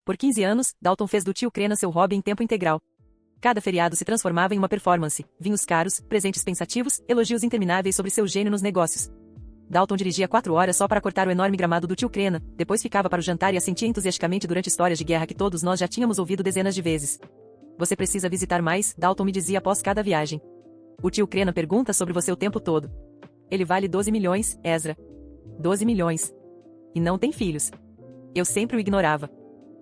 Por 15 anos, Dalton fez do tio Crena seu hobby em tempo integral. Cada feriado se transformava em uma performance, vinhos caros, presentes pensativos, elogios intermináveis sobre seu gênio nos negócios. Dalton dirigia 4 horas só para cortar o enorme gramado do tio Crena, depois ficava para o jantar e assentia entusiasticamente durante histórias de guerra que todos nós já tínhamos ouvido dezenas de vezes. Você precisa visitar mais, Dalton me dizia após cada viagem. O tio Crena pergunta sobre você o tempo todo. Ele vale 12 milhões, Ezra. 12 milhões. E não tem filhos. Eu sempre o ignorava.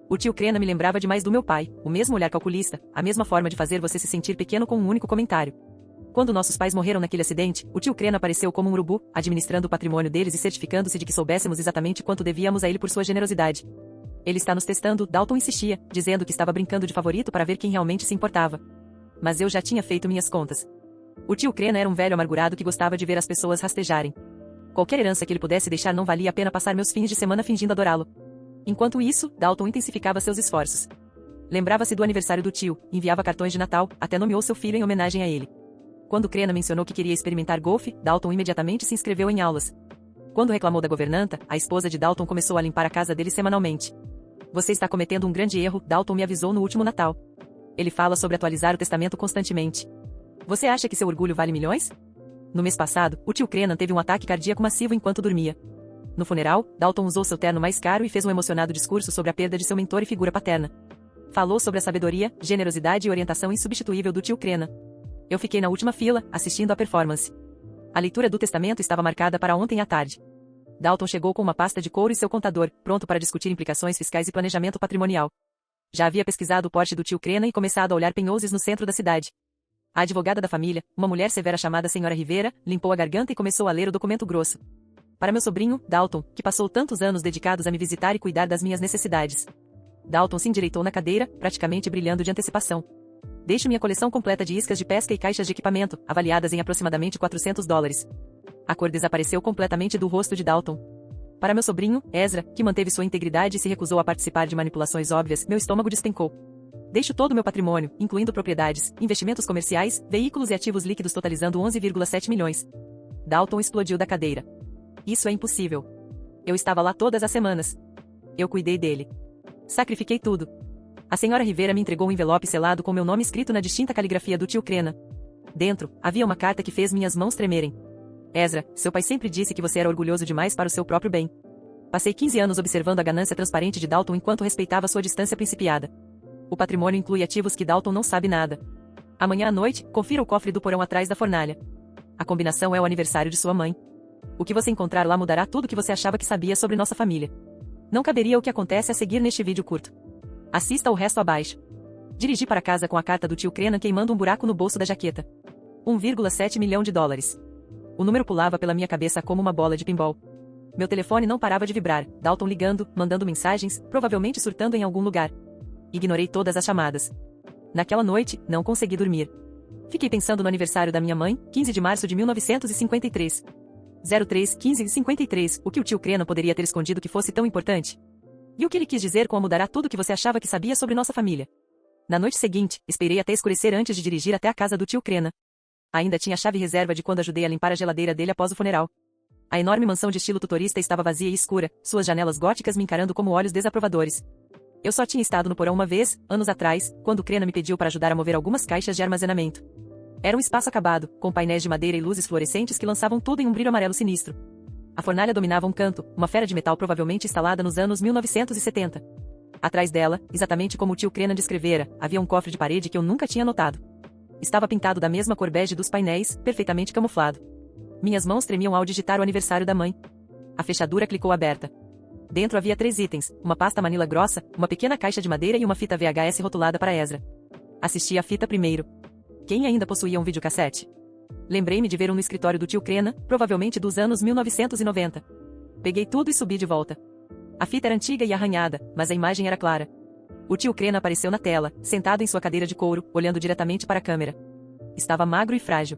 O tio Crena me lembrava demais do meu pai, o mesmo olhar calculista, a mesma forma de fazer você se sentir pequeno com um único comentário. Quando nossos pais morreram naquele acidente, o tio Crena apareceu como um urubu, administrando o patrimônio deles e certificando-se de que soubéssemos exatamente quanto devíamos a ele por sua generosidade. Ele está nos testando, Dalton insistia, dizendo que estava brincando de favorito para ver quem realmente se importava. Mas eu já tinha feito minhas contas. O tio Crena era um velho amargurado que gostava de ver as pessoas rastejarem. Qualquer herança que ele pudesse deixar não valia a pena passar meus fins de semana fingindo adorá-lo. Enquanto isso, Dalton intensificava seus esforços. Lembrava-se do aniversário do tio, enviava cartões de Natal, até nomeou seu filho em homenagem a ele. Quando Crena mencionou que queria experimentar golfe, Dalton imediatamente se inscreveu em aulas. Quando reclamou da governanta, a esposa de Dalton começou a limpar a casa dele semanalmente. Você está cometendo um grande erro, Dalton me avisou no último Natal. Ele fala sobre atualizar o testamento constantemente. Você acha que seu orgulho vale milhões? No mês passado, o tio Crena teve um ataque cardíaco massivo enquanto dormia. No funeral, Dalton usou seu terno mais caro e fez um emocionado discurso sobre a perda de seu mentor e figura paterna. Falou sobre a sabedoria, generosidade e orientação insubstituível do tio Crena. Eu fiquei na última fila, assistindo à performance. A leitura do testamento estava marcada para ontem à tarde. Dalton chegou com uma pasta de couro e seu contador, pronto para discutir implicações fiscais e planejamento patrimonial. Já havia pesquisado o porte do tio Crena e começado a olhar penhouses no centro da cidade. A advogada da família, uma mulher severa chamada Senhora Rivera, limpou a garganta e começou a ler o documento grosso. Para meu sobrinho, Dalton, que passou tantos anos dedicados a me visitar e cuidar das minhas necessidades. Dalton se endireitou na cadeira, praticamente brilhando de antecipação. Deixo minha coleção completa de iscas de pesca e caixas de equipamento, avaliadas em aproximadamente $400. A cor desapareceu completamente do rosto de Dalton. Para meu sobrinho, Ezra, que manteve sua integridade e se recusou a participar de manipulações óbvias, meu estômago despencou. Deixo todo o meu patrimônio, incluindo propriedades, investimentos comerciais, veículos e ativos líquidos totalizando 11,7 milhões. Dalton explodiu da cadeira. Isso é impossível. Eu estava lá todas as semanas. Eu cuidei dele. Sacrifiquei tudo. A senhora Rivera me entregou um envelope selado com meu nome escrito na distinta caligrafia do tio Crena. Dentro, havia uma carta que fez minhas mãos tremerem. Ezra, seu pai sempre disse que você era orgulhoso demais para o seu próprio bem. Passei 15 anos observando a ganância transparente de Dalton enquanto respeitava sua distância principiada. O patrimônio inclui ativos que Dalton não sabe nada. Amanhã à noite, confira o cofre do porão atrás da fornalha. A combinação é o aniversário de sua mãe. O que você encontrar lá mudará tudo o que você achava que sabia sobre nossa família. Não caberia o que acontece a seguir neste vídeo curto. Assista o resto abaixo. Dirigi para casa com a carta do tio Crena queimando um buraco no bolso da jaqueta. 1,7 milhão de dólares. O número pulava pela minha cabeça como uma bola de pinball. Meu telefone não parava de vibrar, Dalton ligando, mandando mensagens, provavelmente surtando em algum lugar. Ignorei todas as chamadas. Naquela noite, não consegui dormir. Fiquei pensando no aniversário da minha mãe, 15 de março de 1953. 03-15-53, o que o tio Crena poderia ter escondido que fosse tão importante? E o que ele quis dizer com mudará tudo que você achava que sabia sobre nossa família? Na noite seguinte, esperei até escurecer antes de dirigir até a casa do tio Crena. Ainda tinha a chave reserva de quando ajudei a limpar a geladeira dele após o funeral. A enorme mansão de estilo tutorista estava vazia e escura, suas janelas góticas me encarando como olhos desaprovadores. Eu só tinha estado no porão uma vez, anos atrás, quando Crena me pediu para ajudar a mover algumas caixas de armazenamento. Era um espaço acabado, com painéis de madeira e luzes fluorescentes que lançavam tudo em um brilho amarelo sinistro. A fornalha dominava um canto, uma fera de metal provavelmente instalada nos anos 1970. Atrás dela, exatamente como o tio Crena descrevera, havia um cofre de parede que eu nunca tinha notado. Estava pintado da mesma cor bege dos painéis, perfeitamente camuflado. Minhas mãos tremiam ao digitar o aniversário da mãe. A fechadura clicou aberta. Dentro havia 3 itens, uma pasta manila grossa, uma pequena caixa de madeira e uma fita VHS rotulada para Ezra. Assisti a fita primeiro. Quem ainda possuía um videocassete? Lembrei-me de ver um no escritório do tio Crena, provavelmente dos anos 1990. Peguei tudo e subi de volta. A fita era antiga e arranhada, mas a imagem era clara. O tio Crena apareceu na tela, sentado em sua cadeira de couro, olhando diretamente para a câmera. Estava magro e frágil.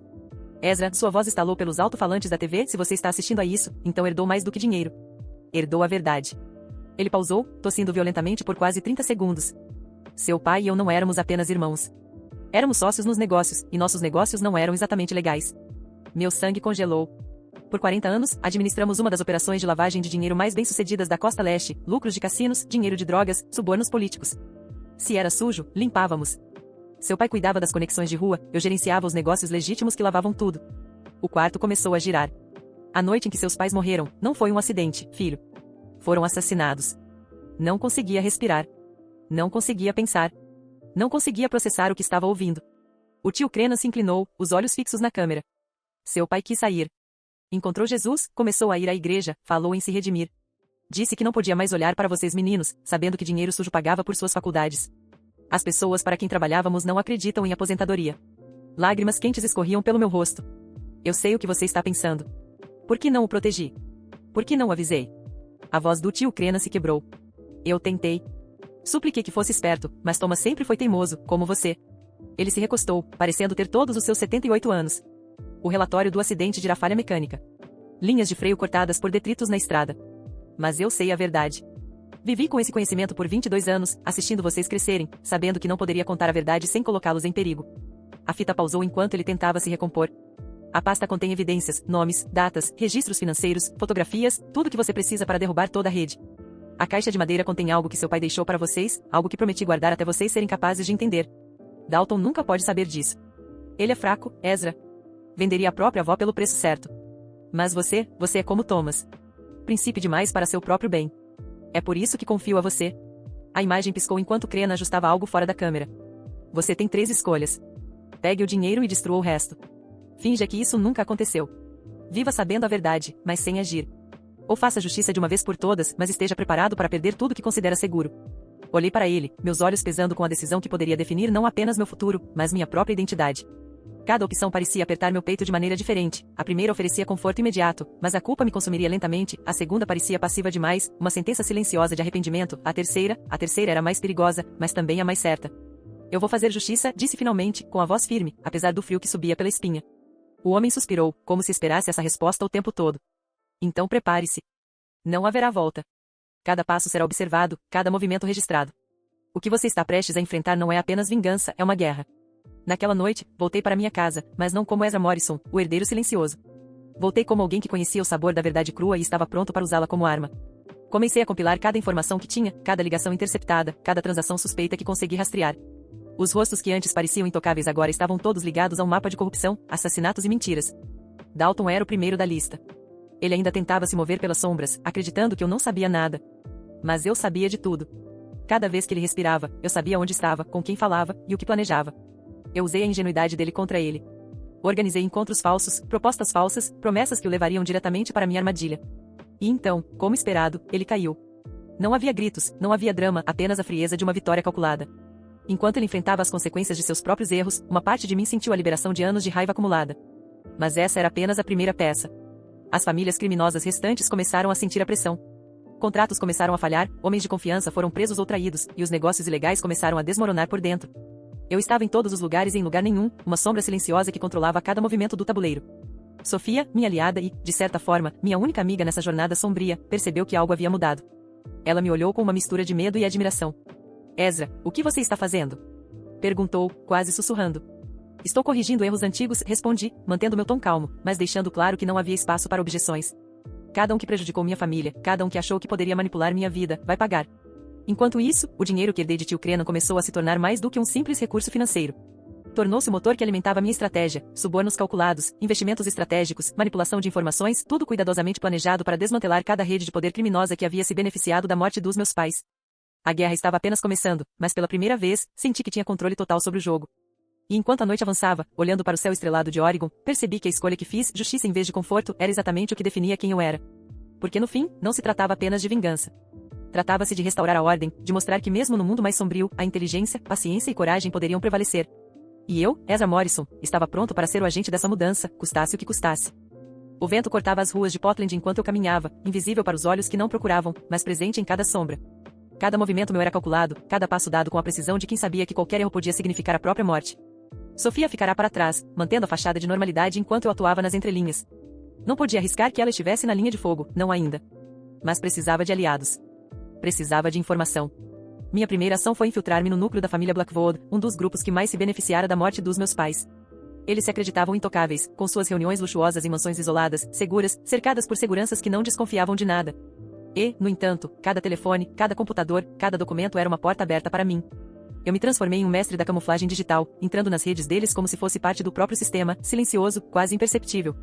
Ezra, sua voz estalou pelos alto-falantes da TV. Se você está assistindo a isso, então herdou mais do que dinheiro. Herdou a verdade. Ele pausou, tossindo violentamente por quase 30 segundos. Seu pai e eu não éramos apenas irmãos. Éramos sócios nos negócios, e nossos negócios não eram exatamente legais. Meu sangue congelou. Por 40 anos, administramos uma das operações de lavagem de dinheiro mais bem-sucedidas da Costa Leste, lucros de cassinos, dinheiro de drogas, subornos políticos. Se era sujo, limpávamos. Seu pai cuidava das conexões de rua, eu gerenciava os negócios legítimos que lavavam tudo. O quarto começou a girar. A noite em que seus pais morreram, não foi um acidente, filho. Foram assassinados. Não conseguia respirar. Não conseguia pensar. Não conseguia processar o que estava ouvindo. O tio Crenan se inclinou, os olhos fixos na câmera. Seu pai quis sair. Encontrou Jesus, começou a ir à igreja, falou em se redimir. Disse que não podia mais olhar para vocês meninos, sabendo que dinheiro sujo pagava por suas faculdades. As pessoas para quem trabalhávamos não acreditam em aposentadoria. Lágrimas quentes escorriam pelo meu rosto. Eu sei o que você está pensando. Por que não o protegi? Por que não o avisei? A voz do tio Crenan se quebrou. Eu tentei. Supliquei que fosse esperto, mas Thomas sempre foi teimoso, como você. Ele se recostou, parecendo ter todos os seus 78 anos. O relatório do acidente dirá falha mecânica. Linhas de freio cortadas por detritos na estrada. Mas eu sei a verdade. Vivi com esse conhecimento por 22 anos, assistindo vocês crescerem, sabendo que não poderia contar a verdade sem colocá-los em perigo. A fita pausou enquanto ele tentava se recompor. A pasta contém evidências, nomes, datas, registros financeiros, fotografias, tudo que você precisa para derrubar toda a rede. A caixa de madeira contém algo que seu pai deixou para vocês, algo que prometi guardar até vocês serem capazes de entender. Dalton nunca pode saber disso. Ele é fraco, Ezra. Venderia a própria avó pelo preço certo. Mas você é como Thomas. Princípio demais para seu próprio bem. É por isso que confio a você. A imagem piscou enquanto Crenan ajustava algo fora da câmera. Você tem 3 escolhas. Pegue o dinheiro e destrua o resto. Finja que isso nunca aconteceu. Viva sabendo a verdade, mas sem agir. Ou faça justiça de uma vez por todas, mas esteja preparado para perder tudo que considera seguro. Olhei para ele, meus olhos pesando com a decisão que poderia definir não apenas meu futuro, mas minha própria identidade. Cada opção parecia apertar meu peito de maneira diferente. A primeira oferecia conforto imediato, mas a culpa me consumiria lentamente. A segunda parecia passiva demais, uma sentença silenciosa de arrependimento. A terceira era mais perigosa, mas também a mais certa. Eu vou fazer justiça, disse finalmente, com a voz firme, apesar do frio que subia pela espinha. O homem suspirou, como se esperasse essa resposta o tempo todo. Então prepare-se. Não haverá volta. Cada passo será observado, cada movimento registrado. O que você está prestes a enfrentar não é apenas vingança, é uma guerra. Naquela noite, voltei para minha casa, mas não como Ezra Morrison, o herdeiro silencioso. Voltei como alguém que conhecia o sabor da verdade crua e estava pronto para usá-la como arma. Comecei a compilar cada informação que tinha, cada ligação interceptada, cada transação suspeita que consegui rastrear. Os rostos que antes pareciam intocáveis agora estavam todos ligados a um mapa de corrupção, assassinatos e mentiras. Dalton era o primeiro da lista. Ele ainda tentava se mover pelas sombras, acreditando que eu não sabia nada. Mas eu sabia de tudo. Cada vez que ele respirava, eu sabia onde estava, com quem falava e o que planejava. Eu usei a ingenuidade dele contra ele. Organizei encontros falsos, propostas falsas, promessas que o levariam diretamente para minha armadilha. E então, como esperado, ele caiu. Não havia gritos, não havia drama, apenas a frieza de uma vitória calculada. Enquanto ele enfrentava as consequências de seus próprios erros, uma parte de mim sentiu a liberação de anos de raiva acumulada. Mas essa era apenas a primeira peça. As famílias criminosas restantes começaram a sentir a pressão. Contratos começaram a falhar, homens de confiança foram presos ou traídos, e os negócios ilegais começaram a desmoronar por dentro. Eu estava em todos os lugares e em lugar nenhum, uma sombra silenciosa que controlava cada movimento do tabuleiro. Sofia, minha aliada e, de certa forma, minha única amiga nessa jornada sombria, percebeu que algo havia mudado. Ela me olhou com uma mistura de medo e admiração. Ezra, o que você está fazendo? Perguntou, quase sussurrando. Estou corrigindo erros antigos, respondi, mantendo meu tom calmo, mas deixando claro que não havia espaço para objeções. Cada um que prejudicou minha família, cada um que achou que poderia manipular minha vida, vai pagar. Enquanto isso, o dinheiro que herdei de tio Crenan começou a se tornar mais do que um simples recurso financeiro. Tornou-se o motor que alimentava minha estratégia, subornos calculados, investimentos estratégicos, manipulação de informações, tudo cuidadosamente planejado para desmantelar cada rede de poder criminosa que havia se beneficiado da morte dos meus pais. A guerra estava apenas começando, mas pela primeira vez, senti que tinha controle total sobre o jogo. E enquanto a noite avançava, olhando para o céu estrelado de Oregon, percebi que a escolha que fiz, justiça em vez de conforto, era exatamente o que definia quem eu era. Porque no fim, não se tratava apenas de vingança. Tratava-se de restaurar a ordem, de mostrar que mesmo no mundo mais sombrio, a inteligência, paciência e coragem poderiam prevalecer. E eu, Ezra Morrison, estava pronto para ser o agente dessa mudança, custasse o que custasse. O vento cortava as ruas de Portland enquanto eu caminhava, invisível para os olhos que não procuravam, mas presente em cada sombra. Cada movimento meu era calculado, cada passo dado com a precisão de quem sabia que qualquer erro podia significar a própria morte. Sofia ficará para trás, mantendo a fachada de normalidade enquanto eu atuava nas entrelinhas. Não podia arriscar que ela estivesse na linha de fogo, não ainda. Mas precisava de aliados. Precisava de informação. Minha primeira ação foi infiltrar-me no núcleo da família Blackwood, um dos grupos que mais se beneficiara da morte dos meus pais. Eles se acreditavam intocáveis, com suas reuniões luxuosas em mansões isoladas, seguras, cercadas por seguranças que não desconfiavam de nada. E, no entanto, cada telefone, cada computador, cada documento era uma porta aberta para mim. Eu me transformei em um mestre da camuflagem digital, entrando nas redes deles como se fosse parte do próprio sistema, silencioso, quase imperceptível.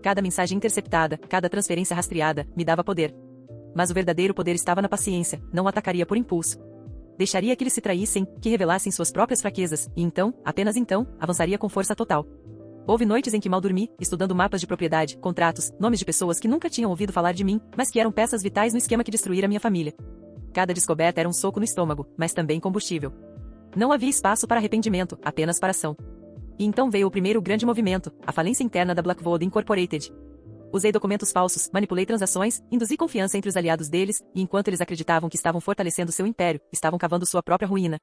Cada mensagem interceptada, cada transferência rastreada, me dava poder. Mas o verdadeiro poder estava na paciência, não atacaria por impulso. Deixaria que eles se traíssem, que revelassem suas próprias fraquezas, e então, apenas então, avançaria com força total. Houve noites em que mal dormi, estudando mapas de propriedade, contratos, nomes de pessoas que nunca tinham ouvido falar de mim, mas que eram peças vitais no esquema que destruíra minha família. Cada descoberta era um soco no estômago, mas também combustível. Não havia espaço para arrependimento, apenas para ação. E então veio o primeiro grande movimento, a falência interna da Blackvold Incorporated. Usei documentos falsos, manipulei transações, induzi confiança entre os aliados deles, e enquanto eles acreditavam que estavam fortalecendo seu império, estavam cavando sua própria ruína.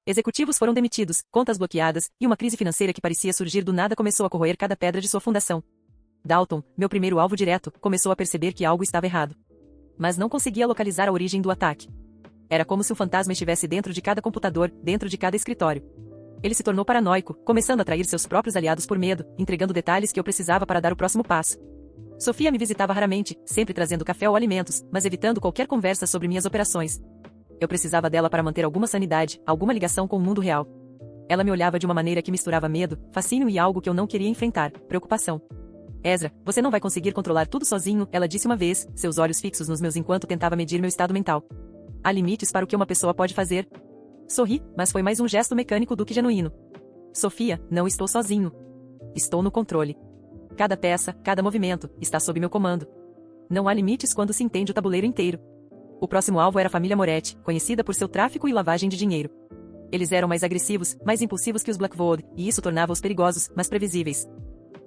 Executivos foram demitidos, contas bloqueadas, e uma crise financeira que parecia surgir do nada começou a corroer cada pedra de sua fundação. Dalton, meu primeiro alvo direto, começou a perceber que algo estava errado. Mas não conseguia localizar a origem do ataque. Era como se um fantasma estivesse dentro de cada computador, dentro de cada escritório. Ele se tornou paranoico, começando a atrair seus próprios aliados por medo, entregando detalhes que eu precisava para dar o próximo passo. Sofia me visitava raramente, sempre trazendo café ou alimentos, mas evitando qualquer conversa sobre minhas operações. Eu precisava dela para manter alguma sanidade, alguma ligação com o mundo real. Ela me olhava de uma maneira que misturava medo, fascínio e algo que eu não queria enfrentar, preocupação. Ezra, você não vai conseguir controlar tudo sozinho, ela disse uma vez, seus olhos fixos nos meus enquanto tentava medir meu estado mental. Há limites para o que uma pessoa pode fazer. Sorri, mas foi mais um gesto mecânico do que genuíno. Sofia, não estou sozinho. Estou no controle. Cada peça, cada movimento, está sob meu comando. Não há limites quando se entende o tabuleiro inteiro. O próximo alvo era a família Moretti, conhecida por seu tráfico e lavagem de dinheiro. Eles eram mais agressivos, mais impulsivos que os Blackvold, e isso tornava-os perigosos, mas previsíveis.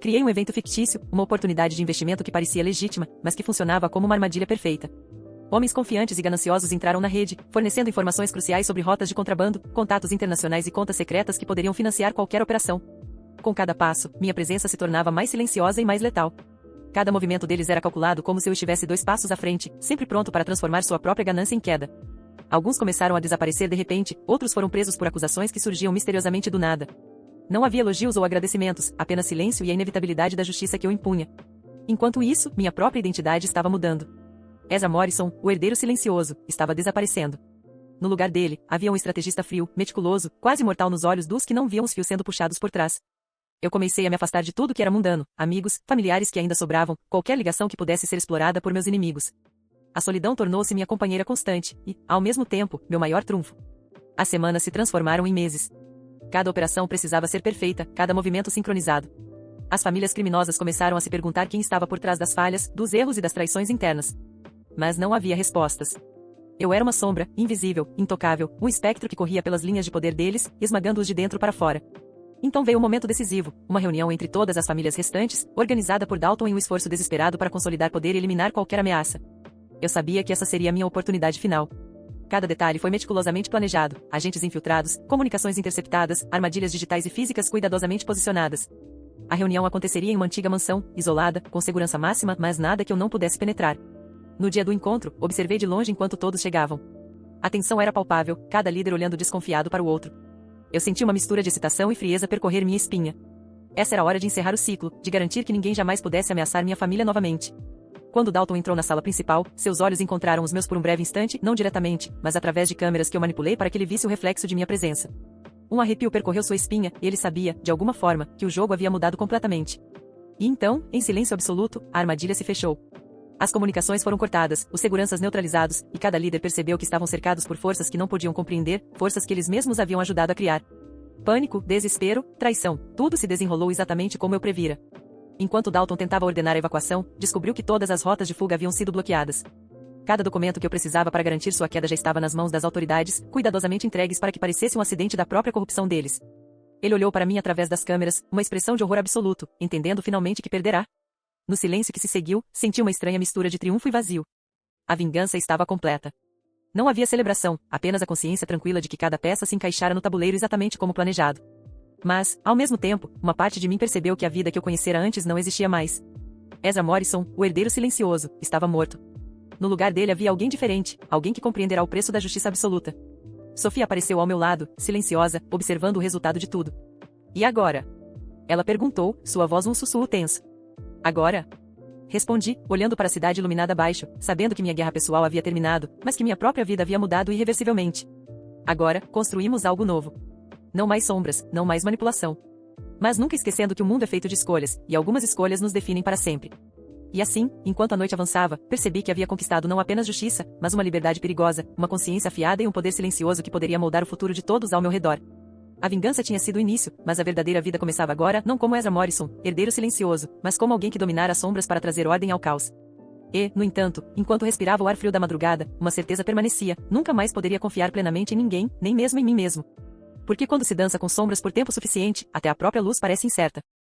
Criei um evento fictício, uma oportunidade de investimento que parecia legítima, mas que funcionava como uma armadilha perfeita. Homens confiantes e gananciosos entraram na rede, fornecendo informações cruciais sobre rotas de contrabando, contatos internacionais e contas secretas que poderiam financiar qualquer operação. Com cada passo, minha presença se tornava mais silenciosa e mais letal. Cada movimento deles era calculado como se eu estivesse 2 passos à frente, sempre pronto para transformar sua própria ganância em queda. Alguns começaram a desaparecer de repente, outros foram presos por acusações que surgiam misteriosamente do nada. Não havia elogios ou agradecimentos, apenas silêncio e a inevitabilidade da justiça que eu impunha. Enquanto isso, minha própria identidade estava mudando. Ezra Morrison, o herdeiro silencioso, estava desaparecendo. No lugar dele, havia um estrategista frio, meticuloso, quase mortal nos olhos dos que não viam os fios sendo puxados por trás. Eu comecei a me afastar de tudo que era mundano, amigos, familiares que ainda sobravam, qualquer ligação que pudesse ser explorada por meus inimigos. A solidão tornou-se minha companheira constante e, ao mesmo tempo, meu maior trunfo. As semanas se transformaram em meses. Cada operação precisava ser perfeita, cada movimento sincronizado. As famílias criminosas começaram a se perguntar quem estava por trás das falhas, dos erros e das traições internas. Mas não havia respostas. Eu era uma sombra, invisível, intocável, um espectro que corria pelas linhas de poder deles, esmagando-os de dentro para fora. Então veio o momento decisivo, uma reunião entre todas as famílias restantes, organizada por Dalton em um esforço desesperado para consolidar poder e eliminar qualquer ameaça. Eu sabia que essa seria a minha oportunidade final. Cada detalhe foi meticulosamente planejado, agentes infiltrados, comunicações interceptadas, armadilhas digitais e físicas cuidadosamente posicionadas. A reunião aconteceria em uma antiga mansão, isolada, com segurança máxima, mas nada que eu não pudesse penetrar. No dia do encontro, observei de longe enquanto todos chegavam. A tensão era palpável, cada líder olhando desconfiado para o outro. Eu senti uma mistura de excitação e frieza percorrer minha espinha. Essa era a hora de encerrar o ciclo, de garantir que ninguém jamais pudesse ameaçar minha família novamente. Quando Dalton entrou na sala principal, seus olhos encontraram os meus por um breve instante, não diretamente, mas através de câmeras que eu manipulei para que ele visse o reflexo de minha presença. Um arrepio percorreu sua espinha, e ele sabia, de alguma forma, que o jogo havia mudado completamente. E então, em silêncio absoluto, a armadilha se fechou. As comunicações foram cortadas, os seguranças neutralizados, e cada líder percebeu que estavam cercados por forças que não podiam compreender, forças que eles mesmos haviam ajudado a criar. Pânico, desespero, traição, tudo se desenrolou exatamente como eu previra. Enquanto Dalton tentava ordenar a evacuação, descobriu que todas as rotas de fuga haviam sido bloqueadas. Cada documento que eu precisava para garantir sua queda já estava nas mãos das autoridades, cuidadosamente entregues para que parecesse um acidente da própria corrupção deles. Ele olhou para mim através das câmeras, uma expressão de horror absoluto, entendendo finalmente que perderá. No silêncio que se seguiu, senti uma estranha mistura de triunfo e vazio. A vingança estava completa. Não havia celebração, apenas a consciência tranquila de que cada peça se encaixara no tabuleiro exatamente como planejado. Mas, ao mesmo tempo, uma parte de mim percebeu que a vida que eu conhecera antes não existia mais. Ezra Morrison, o herdeiro silencioso, estava morto. No lugar dele havia alguém diferente, alguém que compreenderá o preço da justiça absoluta. Sofia apareceu ao meu lado, silenciosa, observando o resultado de tudo. E agora? Ela perguntou, sua voz um sussurro tenso. Agora? Respondi, olhando para a cidade iluminada abaixo, sabendo que minha guerra pessoal havia terminado, mas que minha própria vida havia mudado irreversivelmente. Agora, construímos algo novo. Não mais sombras, não mais manipulação. Mas nunca esquecendo que o mundo é feito de escolhas, e algumas escolhas nos definem para sempre. E assim, enquanto a noite avançava, percebi que havia conquistado não apenas justiça, mas uma liberdade perigosa, uma consciência afiada e um poder silencioso que poderia moldar o futuro de todos ao meu redor. A vingança tinha sido o início, mas a verdadeira vida começava agora, não como Ezra Morrison, herdeiro silencioso, mas como alguém que dominara as sombras para trazer ordem ao caos. E, no entanto, enquanto respirava o ar frio da madrugada, uma certeza permanecia: nunca mais poderia confiar plenamente em ninguém, nem mesmo em mim mesmo. Porque quando se dança com sombras por tempo suficiente, até a própria luz parece incerta.